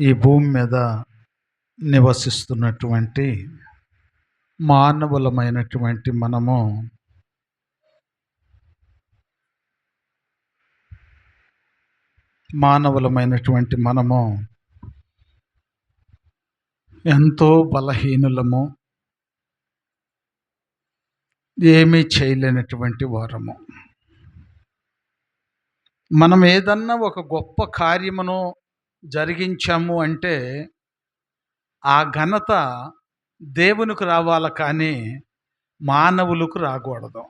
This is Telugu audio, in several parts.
ఈ భూమి మీద నివసిస్తున్నటువంటి మానవులమైనటువంటి మనము ఎంతో బలహీనులము, ఏమీ చేయలేనటువంటి వారము. మనం ఏదన్నా ఒక గొప్ప కార్యమును జరిగించాము అంటే ఆ ఘనత దేవునికి రావాలి, కానీ మానవులకు రాకూడదు.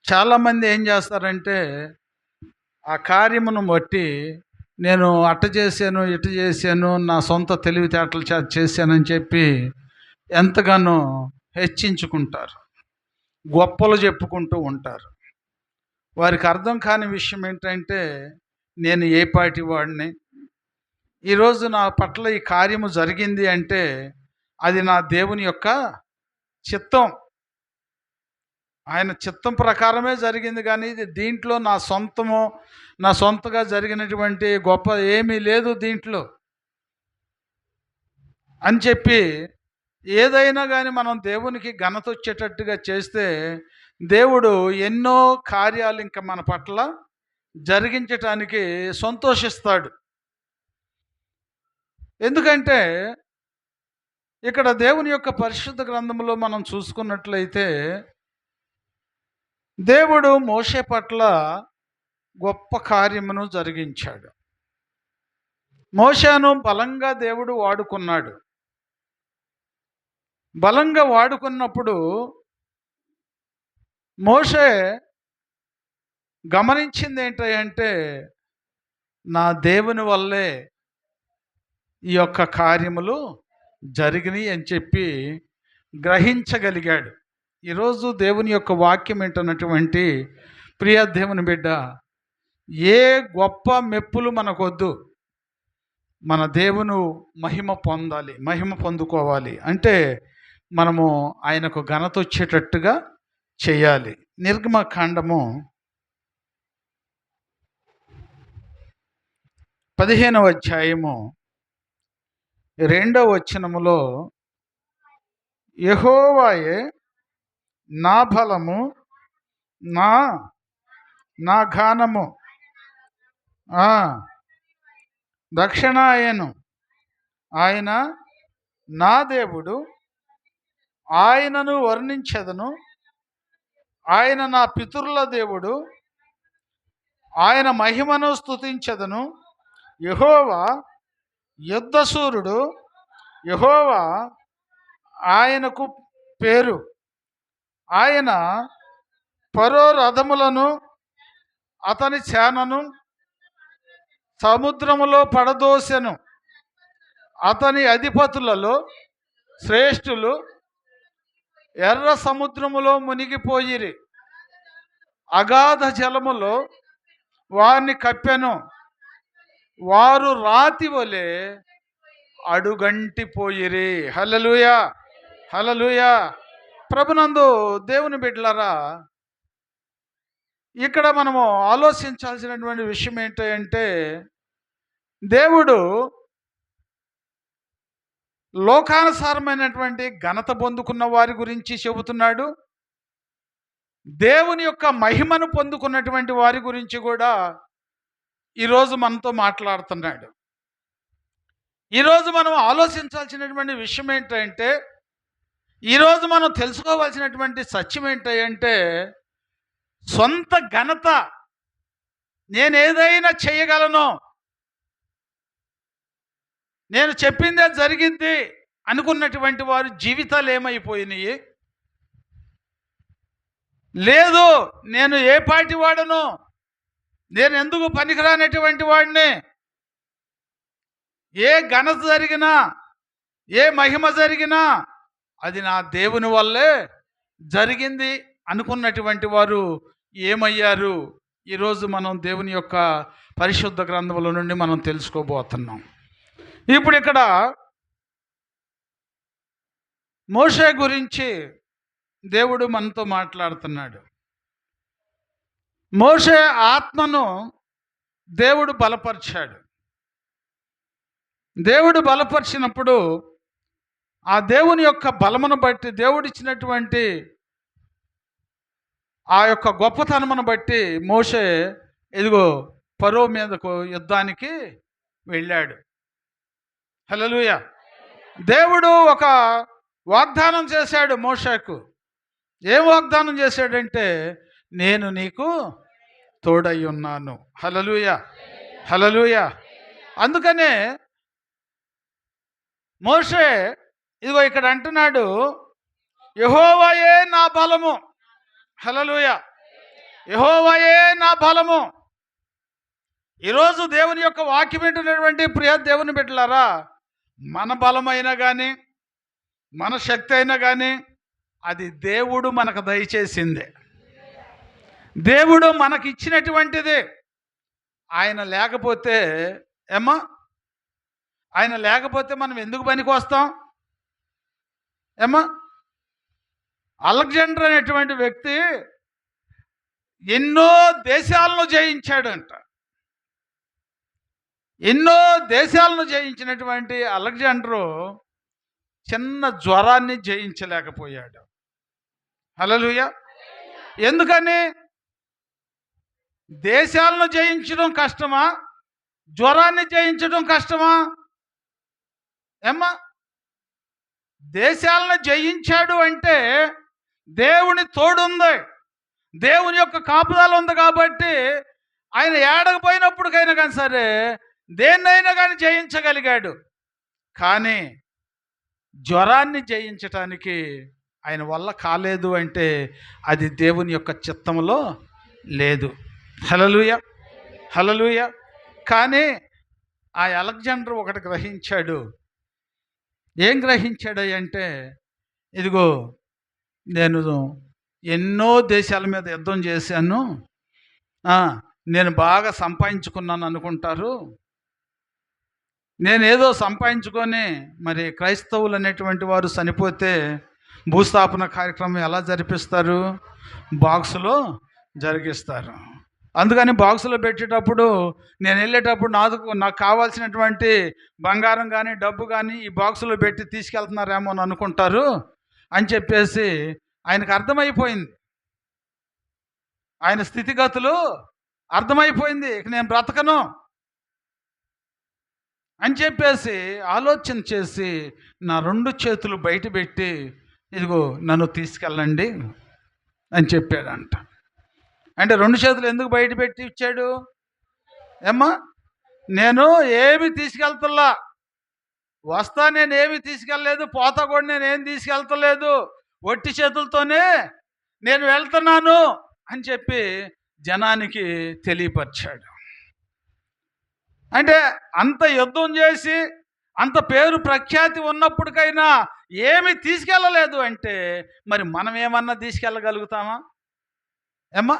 చాలామంది ఏం చేస్తారంటే ఆ కార్యమును బట్టి నేను అట్ట చేశాను, ఇటు చేశాను, నా సొంత తెలివితేటలు చేశానని చెప్పి ఎంతగానో హెచ్చించుకుంటారు, గొప్పలు చెప్పుకుంటూ ఉంటారు. వారికి అర్థం కాని విషయం ఏంటంటే, నేను ఏ పాటి వాడిని, ఈరోజు నా పట్ల ఈ కార్యము జరిగింది అంటే అది నా దేవుని యొక్క చిత్తం, ఆయన చిత్తం ప్రకారమే జరిగింది, కానీ ఇది దీంట్లో నా సొంతగా జరిగినటువంటి గొప్ప ఏమీ లేదు దీంట్లో అని చెప్పి ఏదైనా కానీ మనం దేవునికి ఘనత వచ్చేటట్టుగా చేస్తే దేవుడు ఎన్నో కార్యాలు ఇంకా మన పట్ల జరిగించటానికి సంతోషిస్తాడు. ఎందుకంటే ఇక్కడ దేవుని యొక్క పరిశుద్ధ గ్రంథంలో మనం చూసుకున్నట్లయితే దేవుడు మోషే పట్ల గొప్ప కార్యమును జరిగించాడు. మోషేను బలంగా దేవుడు వాడుకున్నాడు. బలంగా వాడుకున్నప్పుడు మోషే గమనించింది ఏంటంటే, నా దేవుని వల్లే ఈ యొక్క కార్యములు జరిగినాయి అని చెప్పి గ్రహించగలిగాడు. ఈరోజు దేవుని యొక్క వాక్యం ఏంటన్నటువంటి ప్రియ దేవుని బిడ్డ, ఏ గొప్ప మెప్పులు మనకొద్దు, మన దేవుని మహిమ పొందాలి, మహిమ పొందుకోవాలి అంటే మనము ఆయనకు ఘనత వచ్చేటట్టుగా చేయాలి. నిర్గమకాండము 15వ అధ్యాయము 2వ వచనములో, యెహోవాయే నా బలము, నా గానము, దక్షిణ ఆయన నా దేవుడు, ఆయనను వర్ణించెదను. ఆయన నా పితరుల దేవుడు, ఆయన మహిమను స్తుతించెదను. యెహోవా యుద్ధశూరుడు, యెహోవా ఆయనకు పేరు. ఆయన ఫరో రథములను అతని సేనను సముద్రములో పడదోసెను. అతని అధిపతులలో శ్రేష్ఠులు ఎర్ర సముద్రములో మునిగిపోయిరి. అగాధ జలములో వారిని కప్పెను. వారు రాతి వలె అడుగంటిపోయిరి. హల్లెలూయా, హల్లెలూయా. ప్రభునందు దేవుని బిడ్డలారా, ఇక్కడ మనము ఆలోచించాల్సినటువంటి విషయం ఏంటంటే, దేవుడు లోకానుసారమైనటువంటి ఘనత పొందుకున్న వారి గురించి చెబుతున్నాడు. దేవుని యొక్క మహిమను పొందుకున్నటువంటి వారి గురించి కూడా ఈరోజు మనతో మాట్లాడుతున్నాడు. ఈరోజు మనం ఆలోచించాల్సినటువంటి విషయం ఏంటంటే, ఈరోజు మనం తెలుసుకోవాల్సినటువంటి సత్యం ఏంటంటే, సొంత ఘనత, నేను ఏదైనా చేయగలను, నేను చెప్పిందే జరిగింది అనుకున్నటువంటి వారి జీవితాలు ఏమైపోయినాయి? లేదు, నేను ఏ పాటి వాడను, నేను ఎందుకు పనికిరానటువంటి వాడిని, ఏ ఘనత జరిగినా, ఏ మహిమ జరిగినా అది నా దేవుని వల్లే జరిగింది అనుకున్నటువంటి వారు ఏమయ్యారు? ఈరోజు మనం దేవుని యొక్క పరిశుద్ధ గ్రంథముల నుండి మనం తెలుసుకోబోతున్నాం. ఇప్పుడు ఇక్కడ మోషే గురించి దేవుడు మనతో మాట్లాడుతున్నాడు. మోషే ఆత్మను దేవుడు బలపరిచాడు. దేవుడు బలపరిచినప్పుడు ఆ దేవుని యొక్క బలమును బట్టి, దేవుడిచ్చినటువంటి ఆ యొక్క గొప్పతనమును బట్టి మోషే ఇదిగో ఫరో మీదకు యుద్ధానికి వెళ్ళాడు. హల్లెలూయా. దేవుడు ఒక వాగ్దానం చేశాడు మోషేకు. ఏం వాగ్దానం చేశాడంటే, నేను నీకు తోడై ఉన్నాను. హల్లెలూయా, హల్లెలూయా. అందుకనే మోషే ఇదిగో ఇక్కడ అంటున్నాడు, యెహోవాయే నా బలము. హల్లెలూయా, యెహోవాయే నా బలము. ఈరోజు దేవుని యొక్క వాక్యం వింటున్నటువంటి ప్రియ దేవుని బిడ్డలారా, మన బలమైనా కానీ, మన శక్తి అయినా కానీ అది దేవుడు మనకు దయచేసిందే, దేవుడు మనకి ఇచ్చినటువంటిది. ఆయన లేకపోతే ఏమ్మా, ఆయన లేకపోతే మనం ఎందుకు పనికి వస్తాం ఏమ్మా? అలెగ్జాండర్ అనేటువంటి వ్యక్తి ఎన్నో దేశాలను జయించాడంట. ఎన్నో దేశాలను జయించినటువంటి అలెగ్జాండరు చిన్న జ్వరాన్ని జయించలేకపోయాడు. హల్లెలూయా. ఎందుకని? దేశాలను జయించడం కష్టమా, జ్వరాన్ని జయించడం కష్టమా ఏమ్మా? దేశాలను జయించాడు అంటే దేవుని తోడుంది, దేవుని యొక్క కాపుదల ఉంది. కాబట్టి ఆయన ఏడకపోయినప్పటికైనా కానీ సరే దేన్నైనా కానీ జయించగలిగాడు. కానీ జ్వరాన్ని జయించటానికి ఆయన వల్ల కాలేదు అంటే అది దేవుని యొక్క చిత్తంలో లేదు. హల్లెలూయా, హల్లెలూయా. కానీ ఆ అలెగ్జాండర్ ఒకటి గ్రహించాడు. ఏం గ్రహించాడు అంటే, ఇదిగో నేను ఎన్నో దేశాల మీద యుద్ధం చేశాను, నేను బాగా సంపాదించుకున్నాను అనుకుంటారు. నేనేదో సంపాదించుకొని, మరి క్రైస్తవులు అనేటువంటి వారు చనిపోతే భూస్థాపన కార్యక్రమం ఎలా జరిపిస్తారు? బాక్సులో జరిగిస్తారు. అందుకని బాక్సులో పెట్టేటప్పుడు నేను వెళ్ళేటప్పుడు నాకు కావాల్సినటువంటి బంగారం కానీ డబ్బు కానీ ఈ బాక్సులో పెట్టి తీసుకెళ్తున్నారేమో అని అనుకుంటారు అని చెప్పేసి ఆయనకు అర్థమైపోయింది. ఆయన స్థితిగతులు అర్థమైపోయింది. ఇక నేను బ్రతకను అని చెప్పేసి ఆలోచన చేసి నా 2 చేతులు బయట పెట్టి, ఇదిగో నన్ను తీసుకెళ్ళండి అని చెప్పాడంట. అంటే 2 చేతులు ఎందుకు బయట పెట్టి ఇచ్చాడు ఏమ్మా? నేను ఏమి తీసుకెళ్తలా, వస్తా నేను ఏమి తీసుకెళ్ళలేదు, పోతా కూడా నేను ఏం తీసుకెళ్తలేదు, ఒట్టి చేతులతోనే నేను వెళ్తున్నాను అని చెప్పి జనానికి తెలియపరిచాడు. అంటే అంత యుద్ధం చేసి అంత పేరు ప్రఖ్యాతి ఉన్నప్పటికైనా ఏమి తీసుకెళ్ళలేదు అంటే మరి మనం ఏమన్నా తీసుకెళ్ళగలుగుతామా ఏమ్మా?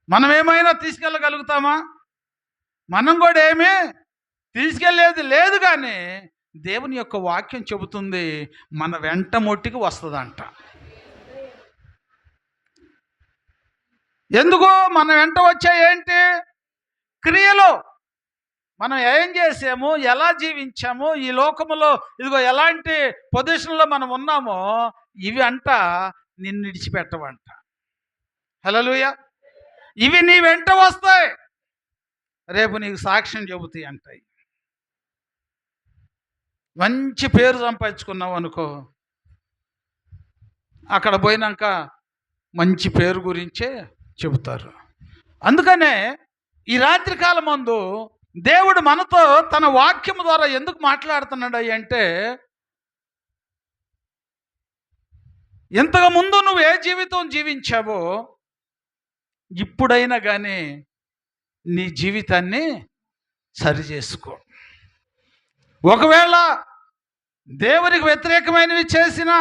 మనం ఏమైనా తీసుకెళ్ళగలుగుతామా? మనం కూడా ఏమీ తీసుకెళ్ళేది లేదు. కానీ దేవుని యొక్క వాక్యం చెబుతుంది, మన వెంట మొట్టికి వస్తుందంట. ఎందుకు మన వెంట వచ్చే ఏంటి? క్రియలు. మనం ఏం చేసాము, ఎలా జీవించాము, ఈ లోకములో ఇదిగో ఎలాంటి పొజిషన్లో మనం ఉన్నామో ఇవి అంట నిన్ను విడిచిపెట్టవంట. హల్లెలూయా. ఇవి నీ వెంట వస్తాయి, రేపు నీకు సాక్ష్యం చెబుతాయి అంటాయి. మంచి పేరు సంపాదించుకున్నావు అనుకో, అక్కడ పోయినాక మంచి పేరు గురించే చెబుతారు. అందుకనే ఈ రాత్రికాలం మందు దేవుడు మనతో తన వాక్యం ద్వారా ఎందుకు మాట్లాడుతున్నాడు అంటే, ఇంతకు ముందు నువ్వు ఏ జీవితం జీవించావో ఇప్పుడైనా కానీ నీ జీవితాన్ని సరిచేసుకో. ఒకవేళ దేవునికి వ్యతిరేకమైనవి చేసినా,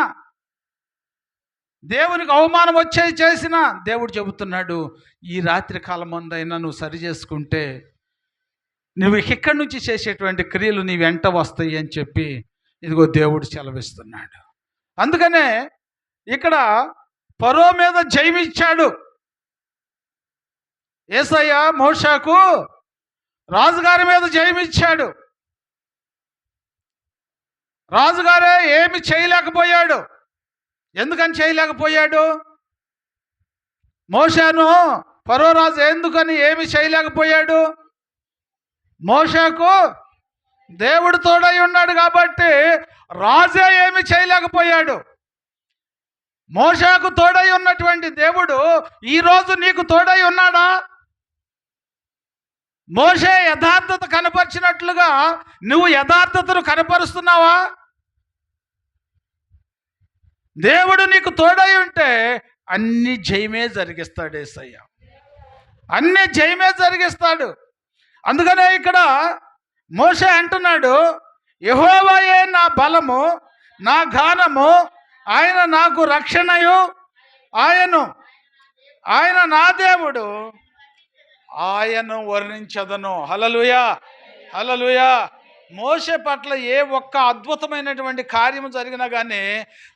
దేవునికి అవమానం వచ్చేవి చేసినా దేవుడు చెబుతున్నాడు, ఈ రాత్రి కాలం ముందైనా నువ్వు సరి చేసుకుంటే నువ్వు ఇక్కడి నుంచి చేసేటువంటి క్రియలు నీ వెంట వస్తాయి అని చెప్పి ఇదిగో దేవుడు సెలవిస్తున్నాడు. అందుకనే ఇక్కడ ఫరో మీద జయమిచ్చాడు యేసయ్య. మోషేకు రాజుగారి మీద జయమిచ్చాడు. రాజుగారే ఏమి చేయలేకపోయాడు. ఎందుకని చేయలేకపోయాడు? మోషేను ఫరో రాజు ఎందుకని ఏమి చేయలేకపోయాడు? మోషేకు దేవుడు తోడై ఉన్నాడు కాబట్టి రాజే ఏమి చేయలేకపోయాడు. మోషేకు తోడై ఉన్నటువంటి దేవుడు ఈరోజు నీకు తోడై ఉన్నాడా? మోషే యథార్థత కనపరిచినట్లుగా నువ్వు యథార్థతను కనపరుస్తున్నావా? దేవుడు నీకు తోడై ఉంటే అన్ని జయమే జరిగిస్తాడు యేసయ్య. అన్ని జయమే జరిగిస్తాడు. అందుకనే ఇక్కడ మోషే అంటున్నాడు, యెహోవాయే నా బలము, నా గానము, ఆయన నాకు రక్షణయు, ఆయన నా దేవుడు, ఆయన వర్ణించదను. హల్లెలూయా, హల్లెలూయా. మోషే పట్ల ఏ ఒక్క అద్భుతమైనటువంటి కార్యము జరిగినా కానీ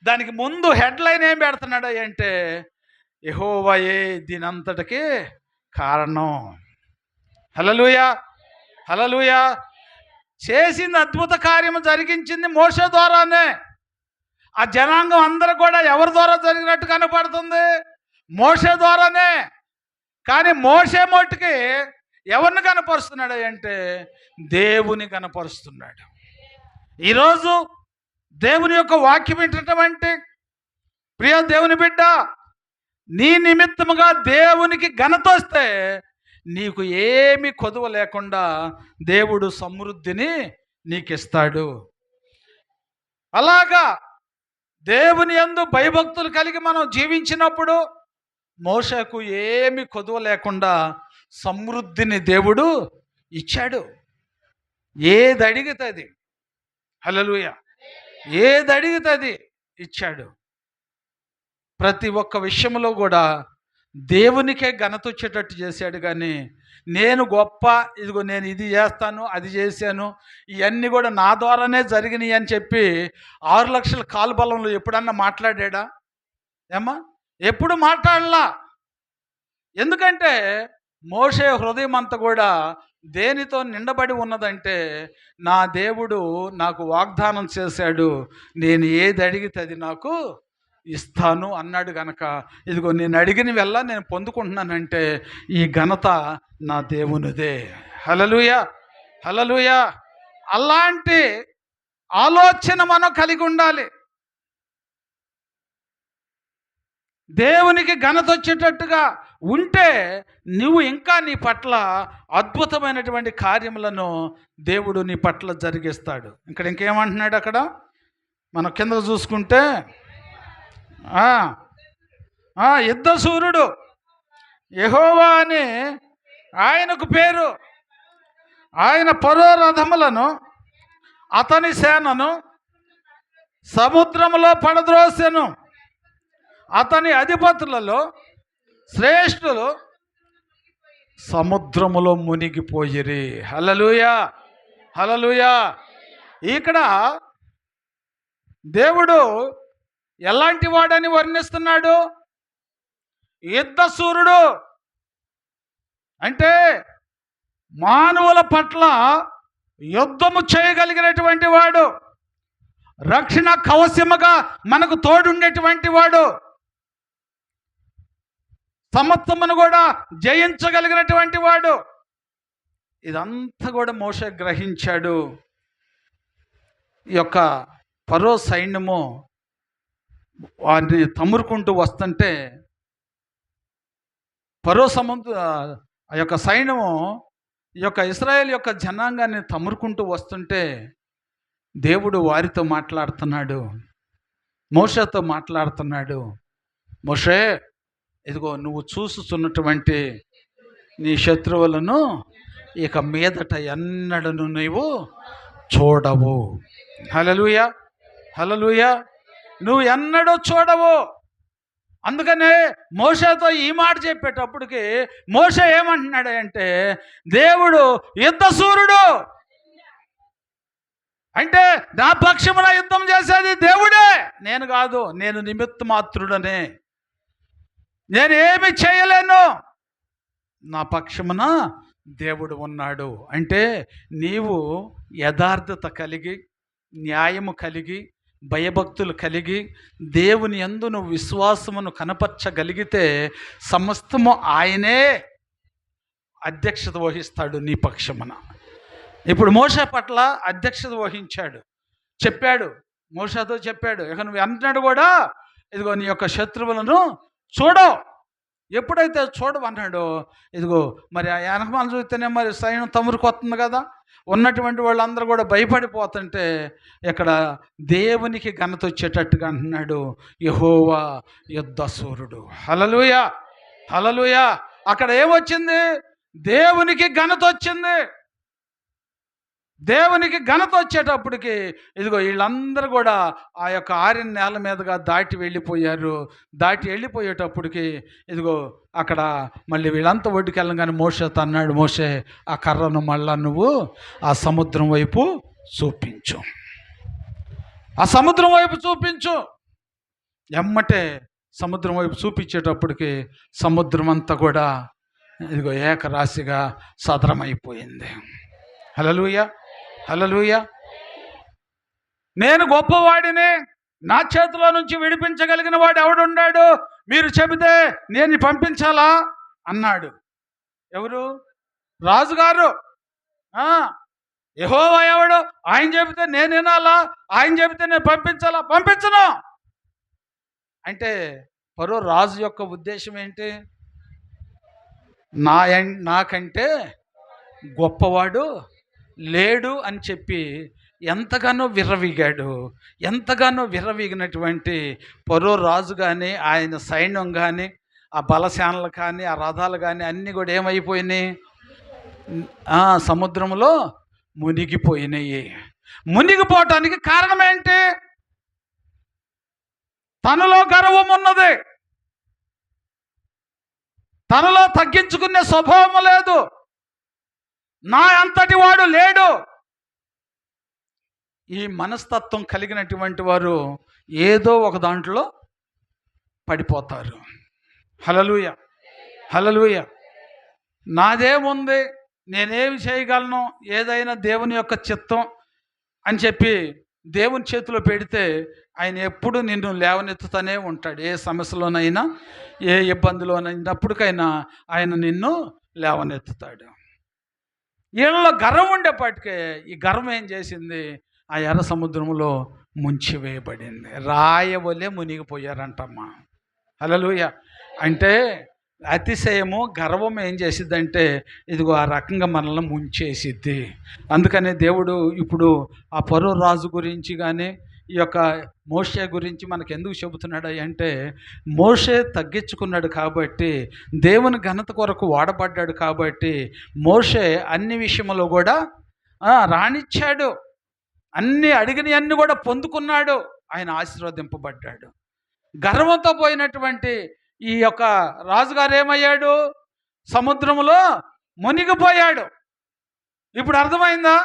దానికి ముందు హెడ్లైన్ ఏం పెడుతున్నాడు అంటే యెహోవాయే దీనంతటికి కారణం. హల్లెలూయా, హల్లెలూయా. చేసింది అద్భుత కార్యము జరిగించింది మోషే ద్వారానే. ఆ జనాంగం అందరూ కూడా ఎవరి ద్వారా జరిగినట్టు కనపడుతుంది? మోషే ద్వారానే. కానీ మోషే మట్టుకి ఎవరిని కనపరుస్తున్నాడు అంటే దేవుని కనపరుస్తున్నాడు. ఈరోజు దేవుని యొక్క వాక్యం ఏంటంటే, ప్రియ దేవుని బిడ్డ, నీ నిమిత్తముగా దేవునికి ఘనత వస్తే నీకు ఏమి కొదువ లేకుండా దేవుడు సమృద్ధిని నీకు ఇస్తాడు. అలాగా దేవుని యందు భయభక్తులు కలిగి మనం జీవించినప్పుడు మోషేకు ఏమి కొదువ లేకుండా సమృద్ధిని దేవుడు ఇచ్చాడు. ఏది అడిగితే అది, హల్లెలూయా, ఏది అడిగితే అది ఇచ్చాడు. ప్రతి ఒక్క విషయంలో కూడా దేవునికే ఘనత వచ్చేటట్టు చేశాడు. కానీ నేను గొప్ప, ఇదిగో నేను ఇది చేస్తాను, అది చేశాను, ఇవన్నీ కూడా నా ద్వారానే జరిగినాయి అని చెప్పి 6 లక్షల కాలుబలంలో ఎప్పుడన్నా మాట్లాడా? ఏమ్మా, ఎప్పుడు మాట్లాడలా. ఎందుకంటే మోషే హృదయం అంతా కూడా దేనితో నిండబడి ఉన్నదంటే, నా దేవుడు నాకు వాగ్దానం చేశాడు, నేను ఏది అడిగితే అది నాకు ఇస్తాను అన్నాడు. గనక ఇదిగో నేను అడిగినవెల్లా నేను పొందుకుంటున్నానంటే ఈ ఘనత నా దేవునిదే. హల్లెలూయా, హల్లెలూయా. అలాంటి ఆలోచన మనం కలిగి ఉండాలి. దేవునికి ఘనత వచ్చేటట్టుగా ఉంటే నువ్వు ఇంకా నీ పట్ల అద్భుతమైనటువంటి కార్యములను దేవుడు నీ పట్ల జరిగిస్తాడు. ఇక్కడ ఇంకేమంటున్నాడు అక్కడ మనం కింద చూసుకుంటే, యుద్ధ సూర్యుడు యెహోవా అని ఆయనకు పేరు. ఆయన ఫరో రథములను అతని సేనను సముద్రములో పడద్రోసెను. అతని అధిపతులలో శ్రేష్ఠులు సముద్రములో మునిగిపోయిరి. హల్లెలూయా, హల్లెలూయా. ఇక్కడ దేవుడు ఎలాంటి వాడని వర్ణిస్తున్నాడు? యుద్ధ సూర్యుడు అంటే మానవుల పట్ల యుద్ధము చేయగలిగినటువంటి వాడు, రక్షణ కవచముగా మనకు తోడుండేటువంటి వాడు, సమస్తమును కూడా జయించగలిగినటువంటి వాడు. ఇదంతా కూడా మోషే గ్రహించాడు. ఈ యొక్క ఫరో సైన్యము వారిని తమురుకుంటూ వస్తుంటే, ఫరో ఆ యొక్క సైన్యము ఈ యొక్క ఇశ్రాయేల్ యొక్క జనాంగాన్ని తమురుకుంటూ వస్తుంటే దేవుడు వారితో మాట్లాడుతున్నాడు, మోషేతో మాట్లాడుతున్నాడు. మోషే, ఇదిగో నువ్వు చూస్తున్నటువంటి నీ శత్రువులను ఇక మీదట ఎన్నడను నీవు చూడవు. హల్లెలూయా, హల్లెలూయా. నువ్వు ఎన్నడూ చూడవు. అందుకనే మోషేతో ఈ మాట చెప్పేటప్పటికి మోషే ఏమంటున్నాడు అంటే, దేవుడు యుద్ధ సూర్యుడు అంటే నా పక్షమున యుద్ధం చేసేది దేవుడే, నేను కాదు. నేను నిమిత్త మాత్రుడనే, నేను ఏమి చేయలేను. నా పక్షమున దేవుడు ఉన్నాడు. అంటే నీవు యథార్థత కలిగి న్యాయము కలిగి, భయభక్తులు కలిగి, దేవుని యందు నువ్వు విశ్వాసమును కనపరచగలిగితే సమస్తము ఆయనే అధ్యక్షత వహిస్తాడు నీ పక్షమున. ఇప్పుడు మోషే పట్ల అధ్యక్షత వహించాడు, చెప్పాడు, మోషేతో చెప్పాడు, ఇక నువ్వు అంటున్నాడు కూడా, ఇదిగో నీ యొక్క శత్రువులను చూడవు. ఎప్పుడైతే చూడమన్నాడో, ఇదిగో మరి ఆ వెనకమాల చూస్తేనే మరి సైన్యం తమురుకొస్తుంది కదా, ఉన్నటువంటి వాళ్ళందరూ కూడా భయపడిపోతుంటే ఇక్కడ దేవునికి ఘనత వచ్చేటట్టుగా అంటున్నాడు, యెహోవా యుద్ధశూరుడు. హల్లెలూయా, హల్లెలూయా. అక్కడ ఏమొచ్చింది? దేవునికి ఘనత వచ్చింది. దేవునికి ఘనత వచ్చేటప్పటికి ఇదిగో వీళ్ళందరూ కూడా ఆ యొక్క ఆరిన నేల మీదుగా దాటి వెళ్ళిపోయారు. దాటి వెళ్ళిపోయేటప్పటికి ఇదిగో అక్కడ మళ్ళీ వీళ్ళంతా ఒడ్డుకి వెళ్ళగానే మోషేతో అన్నాడు, మోషే ఆ కర్రను మళ్ళా నువ్వు ఆ సముద్రం వైపు చూపించు, ఆ సముద్రం వైపు చూపించు. ఎమ్మటే సముద్రం వైపు చూపించేటప్పటికి సముద్రం అంతా కూడా ఇదిగో ఏకరాశిగా సదరమైపోయింది. హల్లెలూయా, హల్లెలూయా. నేను గొప్పవాడిని, నా చేతిలో నుంచి విడిపించగలిగిన వాడు ఎవడున్నాడు, మీరు చెబితే నేను పంపించాలా అన్నాడు. ఎవరు? రాజుగారు. యెహోవా ఎవడు? ఆయన చెబితే నేను వినాలా, ఆయన చెబితే నేను పంపించాలా? పంపించను అంటే ఫరో రాజు యొక్క ఉద్దేశం ఏంటి? నాకంటే గొప్పవాడు లేడు అని చెప్పి ఎంతగానో విర్రవీగాడు. ఎంతగానో విర్రవీగినటువంటి ఫరో రాజు కానీ, ఆయన సైన్యం కానీ, ఆ బలసేనలు కానీ, ఆ రథాలు కానీ అన్నీ కూడా ఏమైపోయినాయి? సముద్రంలో మునిగిపోయినాయి. మునిగిపోవటానికి కారణం ఏంటి? తనలో గర్వం ఉన్నది, తనలో తగ్గించుకునే స్వభావం లేదు, నా అంతటి వాడు లేడు. ఈ మనస్తత్వం కలిగినటువంటి వారు ఏదో ఒక దాంట్లో పడిపోతారు. హల్లెలూయా, హల్లెలూయా. నాదేముంది, నేనేమి చేయగలను, ఏదైనా దేవుని యొక్క చిత్తం అని చెప్పి దేవుని చేతిలో పెడితే ఆయన ఎప్పుడు నిన్ను లేవనెత్తుతూనే ఉంటాడు. ఏ సమస్యలోనైనా, ఏ ఇబ్బందిలోనైనప్పటికైనా ఆయన నిన్ను లేవనెత్తుతాడు. వీళ్ళలో గర్వం ఉండేపాటికే ఈ గర్వం ఏం చేసింది? ఆ ఎర్ర సముద్రంలో ముంచివేయబడింది. రాయవలే మునిగిపోయారంటమ్మా. హల్లెలూయా. అంటే అతిశయము, గర్వం ఏం చేసిద్దంటే ఇదిగో ఆ రకంగా మనల్ని ముంచేసిద్ది. అందుకనే దేవుడు ఇప్పుడు ఆ ఫరో రాజు గురించి కానీ, ఈ యొక్క మోషే గురించి మనకు ఎందుకు చెబుతున్నాడు అంటే, మోషే తగ్గించుకున్నాడు కాబట్టి, దేవుని ఘనత కొరకు వాడబడ్డాడు కాబట్టి, మోషే అన్ని విషయంలో కూడా రాణించాడు. అడిగినవన్నీ కూడా పొందుకున్నాడు. ఆయన ఆశీర్వదింపబడ్డాడు. గర్వంతో పోయినటువంటి ఈ యొక్క రాజుగారు ఏమయ్యాడు? సముద్రంలో మునిగిపోయాడు. ఇప్పుడు అర్థమైందా?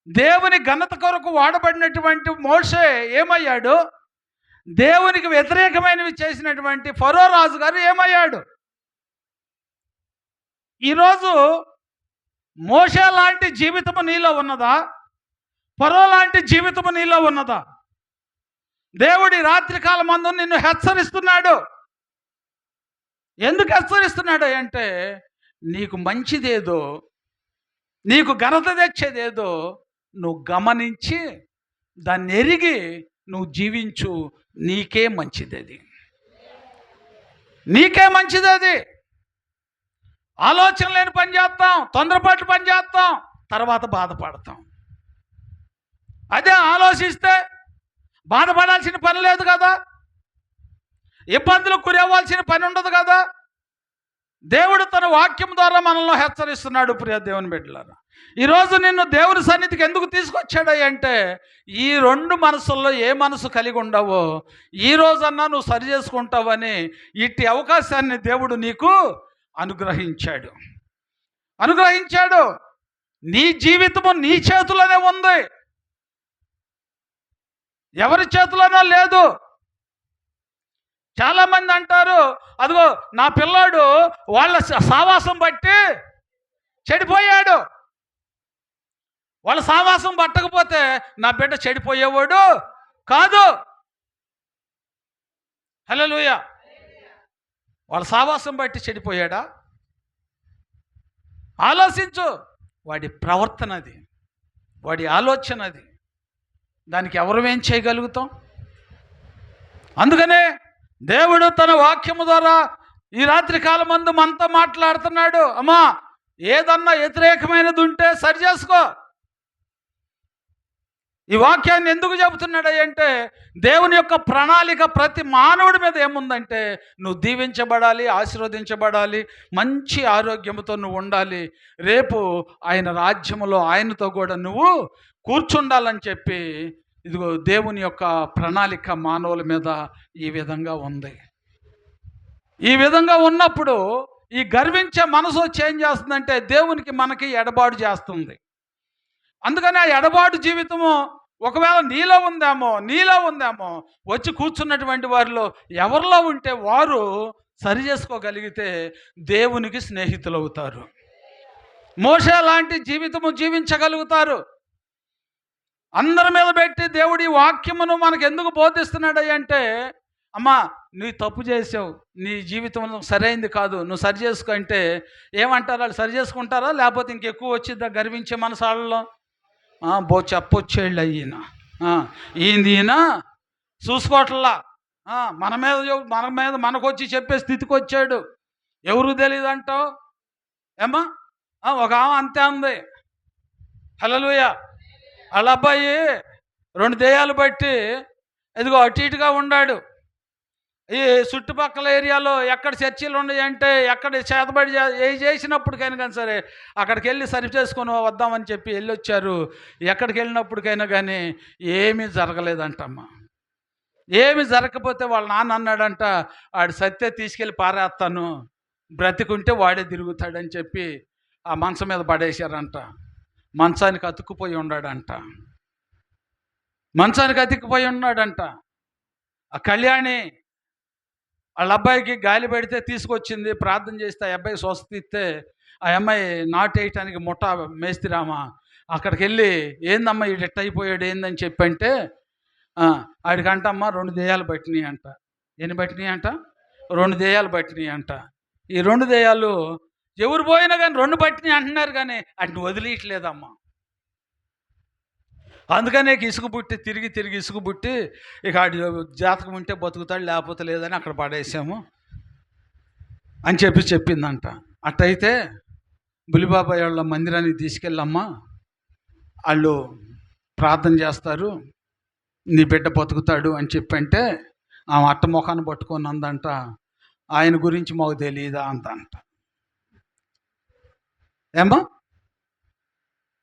దేవుని ఘనత కొరకు వాడబడినటువంటి మోషే ఏమయ్యాడు? దేవునికి వ్యతిరేకమైనవి చేసినటువంటి ఫరో రాజు గారు ఏమయ్యాడు? ఈరోజు మోషే లాంటి జీవితము నీలో ఉన్నదా? ఫరో లాంటి జీవితము నీలో ఉన్నదా? దేవుడి రాత్రికాలం మందు నిన్ను హెచ్చరిస్తున్నాడు. ఎందుకు హెచ్చరిస్తున్నాడు అంటే, నీకు మంచిదేదో, నీకు ఘనత తెచ్చేదేదో నువ్వు గమనించి దాన్ని ఎరిగి నువ్వు జీవించు. నీకే మంచిది అది, నీకే మంచిది అది. ఆలోచన లేని పని చేస్తాం, తొందరపాటు పని చేస్తాం, తర్వాత బాధపడతాం. అదే ఆలోచిస్తే బాధపడాల్సిన పని లేదు కదా, ఇబ్బందులకు గురవ్వాల్సిన పని ఉండదు కదా. దేవుడు తన వాక్యం ద్వారా మనల్ని హెచ్చరిస్తున్నాడు. ప్రియ దేవుని బిడ్డలారా, ఈరోజు నిన్ను దేవుని సన్నిధికి ఎందుకు తీసుకొచ్చాడు అంటే, ఈ రెండు మనసుల్లో ఏ మనసు కలిగి ఉండవో ఈ రోజన్నా నువ్వు సరి చేసుకుంటావని ఇట్టి అవకాశాన్ని దేవుడు నీకు అనుగ్రహించాడు. నీ జీవితము నీ చేతిలోనే ఉంది, ఎవరి చేతిలోనో లేదు. చాలామంది అంటారు, అదిగో నా పిల్లాడు వాళ్ళ సావాసం బట్టి చెడిపోయాడు. వాళ్ళ సావాసం పట్టకపోతే నా బిడ్డ చెడిపోయేవాడు కాదు. హల్లెలూయా. వాళ్ళ సావాసం బట్టి చెడిపోయాడా? ఆలోచించు. వాడి ప్రవర్తన అది, వాడి ఆలోచన అది. దానికి ఎవరు ఏం చేయగలుగుతాం? అందుకనే దేవుడు తన వాక్యము ద్వారా ఈ రాత్రి కాలమందు మనతో మాట్లాడుతున్నాడు. అమ్మా, ఏదన్నా వ్యతిరేకమైనది ఉంటే సరి చేసుకో. ఈ వాక్యాన్ని ఎందుకు చెబుతున్నాడు అంటే, దేవుని యొక్క ప్రణాళిక ప్రతి మానవుడి మీద ఏముందంటే, నువ్వు దీవించబడాలి, ఆశీర్వదించబడాలి, మంచి ఆరోగ్యంతో నువ్వు ఉండాలి, రేపు ఆయన రాజ్యములో ఆయనతో కూడా నువ్వు కూర్చుండాలని చెప్పి, ఇదిగో దేవుని యొక్క ప్రణాళిక మానవుల మీద ఈ విధంగా ఉంది. ఈ విధంగా ఉన్నప్పుడు ఈ గర్వించే మనసు వచ్చి ఏం చేస్తుందంటే, దేవునికి మనకి ఎడబాటు చేస్తుంది. అందుకని ఆ ఎడబాటు జీవితము ఒకవేళ నీలో ఉందేమో వచ్చి కూర్చున్నటువంటి వారిలో ఎవరిలో ఉంటే వారు సరి చేసుకోగలిగితే దేవునికి స్నేహితులు అవుతారు. మోషే లాంటి జీవితము జీవించగలుగుతారు. అందరి మీద పెట్టి దేవుడి వాక్యమును మనకు ఎందుకు బోధిస్తున్నాడు అంటే, అమ్మా నువ్వు తప్పు చేసావు, నీ జీవితం సరైంది కాదు, నువ్వు సరి చేసుకో అంటే ఏమంటారు? వాళ్ళు సరి చేసుకుంటారా? లేకపోతే ఇంకెక్కువ వచ్చిద్దా గర్వించే మనసాలలో? చెప్పొచ్చేళ్ళు ఈయన ఈయన చూసుకోవట్లా, మన మీద మనకొచ్చి చెప్పే స్థితికి వచ్చాడు, ఎవరు తెలియదు అంటావు ఏమా? ఒక ఆమె అంతే ఉంది. హల్లెలూయా. వాళ్ళ అబ్బాయి 2 దెయ్యాలు బట్టి ఇదిగో అటు ఇటుగా ఉన్నాడు. ఈ చుట్టుపక్కల ఏరియాలో ఎక్కడ చర్చిలు ఉన్నాయంటే, ఎక్కడ చేతబడి చేసినప్పటికైనా కానీ సరే అక్కడికి వెళ్ళి సరి చేసుకొని వద్దామని చెప్పి వెళ్ళొచ్చారు. ఎక్కడికి వెళ్ళినప్పటికైనా కానీ ఏమీ జరగలేదంటమ్మా. ఏమి జరగకపోతే వాళ్ళ నాన్న అన్నాడంట, ఆడు సత్తే తీసుకెళ్ళి పారేస్తాను, బ్రతికుంటే వాడే తిరుగుతాడని చెప్పి ఆ మంచం మీద పడేశారంట. మంచానికి అతుక్కుపోయి ఉన్నాడంట. ఆ కళ్యాణి వాళ్ళ అబ్బాయికి గాలి పెడితే తీసుకొచ్చింది, ప్రార్థన చేస్తే ఆ అబ్బాయి స్వస్థత ఇస్తే ఆ అమ్మాయి నాటేయటానికి ముఠా మేస్తిరామా అక్కడికి వెళ్ళి, ఏందమ్మా ఇటు ఎట్ట అయిపోయాడు ఏందని చెప్పంటే, ఆడికంటమ్మా 2 దెయ్యాలు పట్టినాయి అంట. ఎన్ని పట్టినాయి అంట? 2 దెయ్యాలు పట్టినాయి అంట. ఈ 2 దెయ్యాలు ఎవరు పోయినా కానీ 2 పట్టినాయి అంటున్నారు, కానీ వాటిని వదిలేయట్లేదమ్మా. అందుకనే ఇసుక పుట్టి తిరిగి ఇసుక పుట్టి ఇక ఆడి జాతకం ఉంటే బతుకుతాడు, లేకపోతే లేదని అక్కడ పడేసాము అని చెప్పిందంట. అట్టయితే బులిబాబాయ్ వాళ్ళ మందిరానికి తీసుకెళ్ళమ్మా, వాళ్ళు ప్రార్థన చేస్తారు, నీ బిడ్డ బతుకుతాడు అని చెప్పంటే ఆమె అట్ట ముఖాన్ని పట్టుకొని అందంట, ఆయన గురించి మాకు తెలియదా అందంట. ఏమో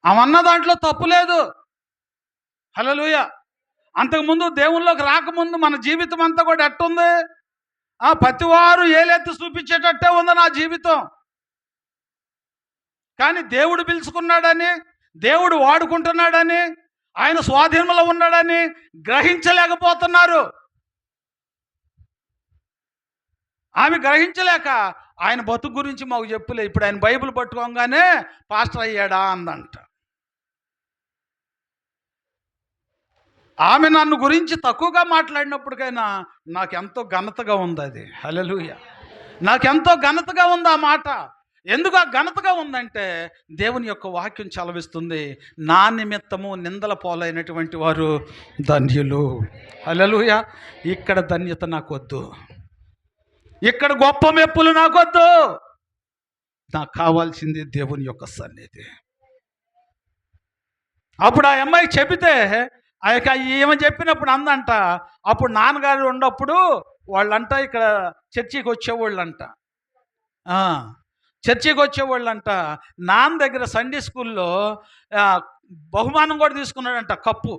ఆమె అన్న దాంట్లో తప్పు లేదు. హల్లెలూయా. అంతకుముందు దేవుళ్ళలోకి రాకముందు మన జీవితం అంతా కూడా ఎట్టుంది? ప్రతివారు ఏలెత్తి చూపించేటట్టే ఉంది నా జీవితం. కానీ దేవుడు పిలుచుకున్నాడని, దేవుడు వాడుకుంటున్నాడని, ఆయన స్వాధీనంలో ఉన్నాడని గ్రహించలేకపోతున్నారు. ఆమె గ్రహించలేక ఆయన బతుకు గురించి మాకు చెప్పులే, ఇప్పుడు ఆయన బైబిల్ పట్టుకోగానే పాస్టర్ అయ్యాడా అందంట. ఆమె నన్ను గురించి తక్కువగా మాట్లాడినప్పటికైనా నాకెంతో ఘనతగా ఉంది అది. హల్లెలూయా. నాకెంతో ఘనతగా ఉంది ఆ మాట. ఎందుకు ఆ ఘనతగా ఉందంటే, దేవుని యొక్క వాక్యం చలవిస్తుంది, నా నిమిత్తము నిందల పాలైనటువంటి వారు ధన్యులు. హల్లెలూయా. ఇక్కడ ధన్యత నాకొద్దు, ఇక్కడ గొప్ప మెప్పులు నాకొద్దు. నాకు కావాల్సింది దేవుని యొక్క సన్నిధి. అప్పుడు ఆ అమ్మాయి చెబితే ఏమని చెప్పినప్పుడు అందంట, అప్పుడు నాన్నగారు ఉన్నప్పుడు వాళ్ళంట ఇక్కడ చర్చికి వచ్చేవాళ్ళంట. నాన్న దగ్గర సండే స్కూల్లో బహుమానం కూడా తీసుకున్నాడంట, కప్పు.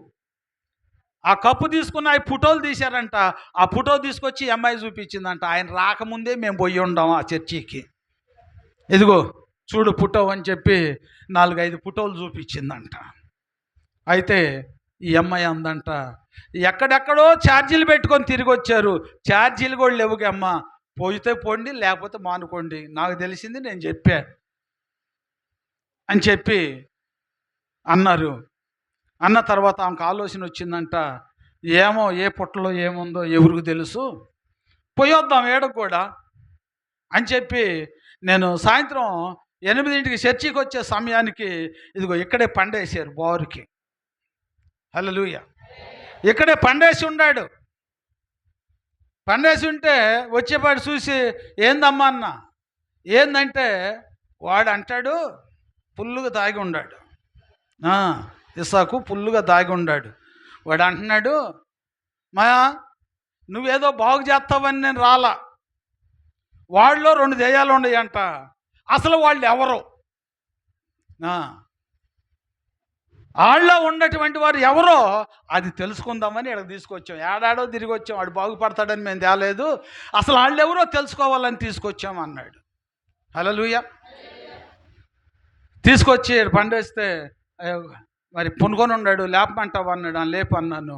ఆ కప్పు తీసుకున్న ఆ ఫోటోలు తీశారంట. ఆ ఫోటో తీసుకొచ్చి అమ్మాయి చూపించిందంట. ఆయన రాకముందే మేము పోయి ఉండాం ఆ చర్చికి. ఇదిగో చూడు ఫోటో అని చెప్పి 4-5 ఫోటోలు చూపించిందంట. అయితే ఈ అమ్మాయి అందంట, ఎక్కడెక్కడో ఛార్జీలు పెట్టుకొని తిరిగి వచ్చారు, ఛార్జీలు కూడా లేవుగా అమ్మ, పోయితే పోండి లేకపోతే మానుకోండి, నాకు తెలిసింది నేను చెప్పా అని చెప్పి అన్నారు. అన్న తర్వాత ఆమెకు ఆలోచన వచ్చిందంట, ఏమో ఏ పుట్టలో ఏముందో ఎవరికి తెలుసు, పోయొద్దాం ఏడకు కూడా అని చెప్పి నేను సాయంత్రం 8ంటికి చర్చికి వచ్చే సమయానికి ఇదిగో ఇక్కడే పండేశారు బోరుకి. హల్లెలూయా. ఇక్కడే పండేసి ఉన్నాడు. పండేసి ఉంటే వచ్చేపాడు చూసి ఏందమ్మా అన్న, ఏందంటే వాడు అంటాడు పుల్లుగా తాగి ఉన్నాడు. ఇస్సాకు పుల్లుగా దాగి ఉన్నాడు. వాడు అంటున్నాడు, మా నువ్వేదో బాగు చేస్తావని నేను రాలా, వాళ్ళలో 2 దెయ్యాలు ఉన్నాయంట, అసలు వాళ్ళు ఎవరు, వాళ్ళలో ఉన్నటువంటి వారు ఎవరో అది తెలుసుకుందామని ఇక్కడ తీసుకొచ్చాం. ఏడాడో తిరిగి వచ్చాం, వాడు బాగుపడతాడని మేము తేలేదు, అసలు వాళ్ళు ఎవరో తెలుసుకోవాలని తీసుకొచ్చాం అన్నాడు. హల్లెలూయా. తీసుకొచ్చి పండేస్తే మరి పునుకొని ఉన్నాడు. లేపమంటావు అన్నాడు. లేపు అన్నాను.